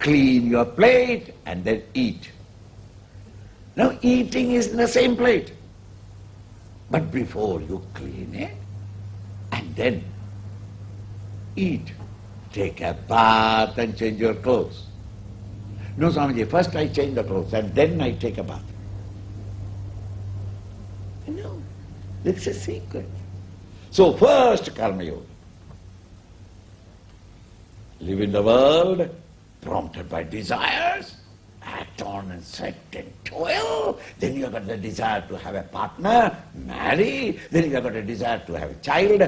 clean your plate and then eat. Now eating is in the same plate. But before you clean it and then eat, take a bath and change your clothes. No, Swamiji, first I change the clothes and then I take a bath. No, it's a secret. So first Karma Yoga. Live in the world, prompted by desires, act on and sweat and toil. Then you have got the desire to have a partner, marry. Then you have got a desire to have a child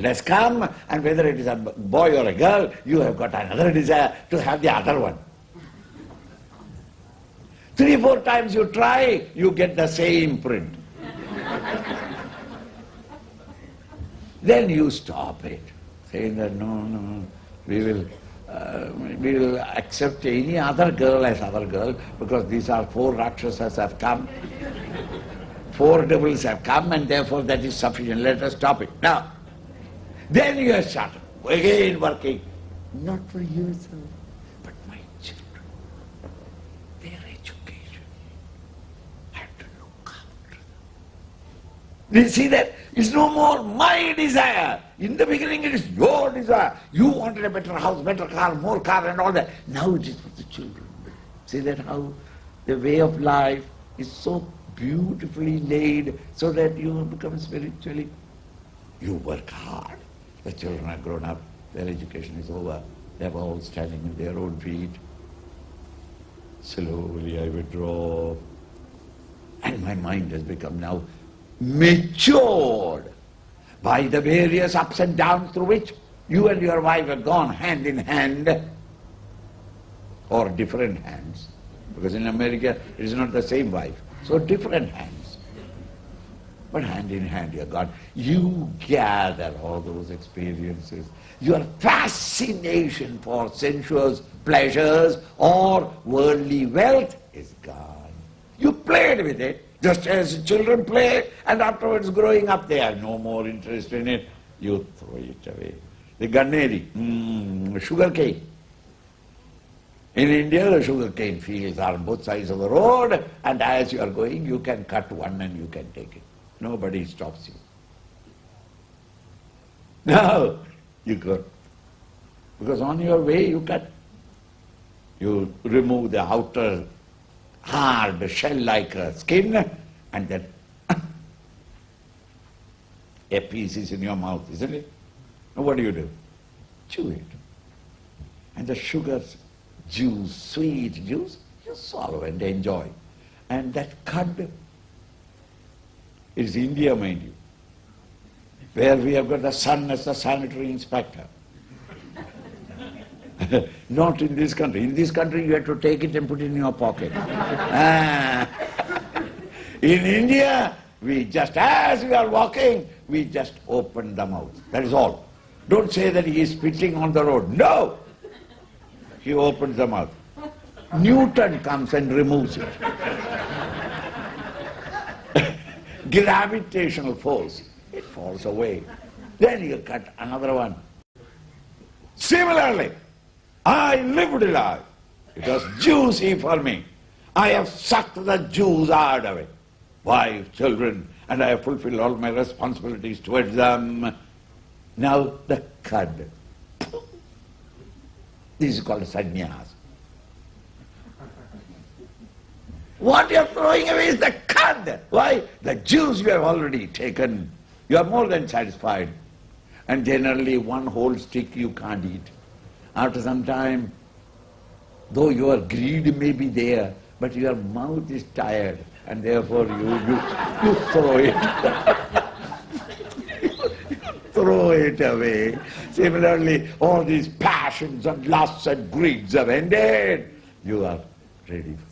has come. And whether it is a boy or a girl, you have got another desire to have the other one. 3, 4 times you try, you get the same print. Then you stop it, saying that no, we will accept any other girl as other girl, because these are 4 Rakshasas have come, 4 devils have come, and therefore that is sufficient. Let us stop it. Now, then you have started again working, not for yourself, but my children, their education. I have to look after them. You see that? It's no more my desire. In the beginning it is your desire. You wanted a better house, better car, more car and all that. Now it is for the children. See that how the way of life is so beautifully laid so that you become spiritually. You work hard. The children are grown up. Their education is over. They are all standing on their own feet. Slowly I withdraw. And my mind has become now matured by the various ups and downs through which you and your wife have gone hand in hand, or different hands, because in America it is not the same wife, so different hands. But hand in hand you have gone. You gather all those experiences. Your fascination for sensuous pleasures or worldly wealth is gone. You played with it, just as children play, and afterwards growing up they have no more interest in it. You throw it away. The ganneri, sugar cane. In India the sugar cane fields are on both sides of the road, and as you are going you can cut one and you can take it. Nobody stops you. No, you go. Because on your way you cut. You remove the outer hard shell-like skin, and then a piece is in your mouth, isn't it? Now what do? Chew it. And the sugar juice, sweet juice, you swallow and enjoy. And that cud is India, mind you, where we have got the sun as the sanitary inspector. Not in this country. In this country you have to take it and put it in your pocket. In India, we just, as we are walking, we just open the mouth. That is all. Don't say that he is spitting on the road. No! He opens the mouth. Newton comes and removes it. Gravitational force, it falls away. Then you cut another one. Similarly, I lived life. It was juicy for me. I have sucked the juice out of it. Wife, children, and I have fulfilled all my responsibilities towards them. Now the cud. This is called sannyāsa. What you are throwing away is the cud. Why? The juice you have already taken. You are more than satisfied. And generally one whole stick you can't eat. After some time, though your greed may be there, but your mouth is tired, and therefore you throw it. Throw it away. Similarly, all these passions and lusts and greeds have ended. You are ready for